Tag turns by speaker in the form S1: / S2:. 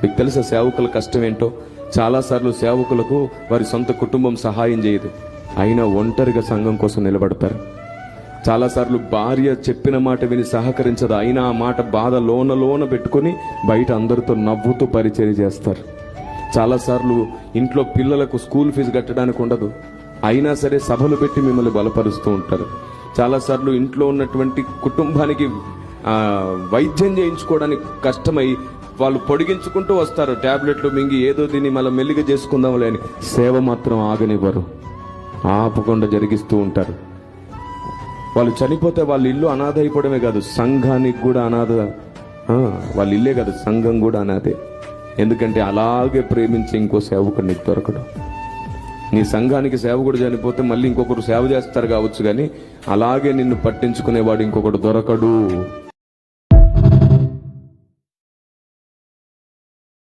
S1: మీకు తెలుసా సేవకుల కష్టం ఏంటో? చాలాసార్లు సేవకులకు వారి సొంత కుటుంబం సహాయం చేయదు, అయినా ఒంటరిగా సంఘం కోసం నిలబడతారు. చాలాసార్లు భార్య చెప్పిన మాట విని సహకరించదు, అయినా ఆ మాట బాధ లోన పెట్టుకొని బయట అందరితో నవ్వుతూ పరిచర్య చేస్తారు. చాలాసార్లు ఇంట్లో పిల్లలకు స్కూల్ ఫీజు కట్టడానికి ఉండదు, అయినా సరే సభలు పెట్టి మిమ్మల్ని బలపరుస్తూ ఉంటారు. చాలాసార్లు ఇంట్లో ఉన్నటువంటి కుటుంబానికి వైద్యం చేయించుకోవడానికి కష్టమై వాళ్ళు పొడిగించుకుంటూ వస్తారు, టాబ్లెట్లు మింగి ఏదో దీన్ని మళ్ళీ మెల్లిగా చేసుకుందాంలే అని. సేవ మాత్రం ఆగనివ్వరు, ఆపకుండా జరిగిస్తూ ఉంటారు. వాళ్ళు చనిపోతే వాళ్ళ ఇల్లు అనాథ అయిపోవడమే కాదు, సంఘానికి కూడా అనాథ. వాళ్ళ ఇల్లే కాదు, సంఘం కూడా అనాథే. ఎందుకంటే అలాగే ప్రేమించి ఇంకో సేవకుడు నీకు దొరకడు. నీ సంఘానికి సేవకుడు చనిపోతే మళ్ళీ ఇంకొకరు సేవ చేస్తారు కావచ్చు, కానీ అలాగే నిన్ను పట్టించుకునేవాడు ఇంకొకడు దొరకడు.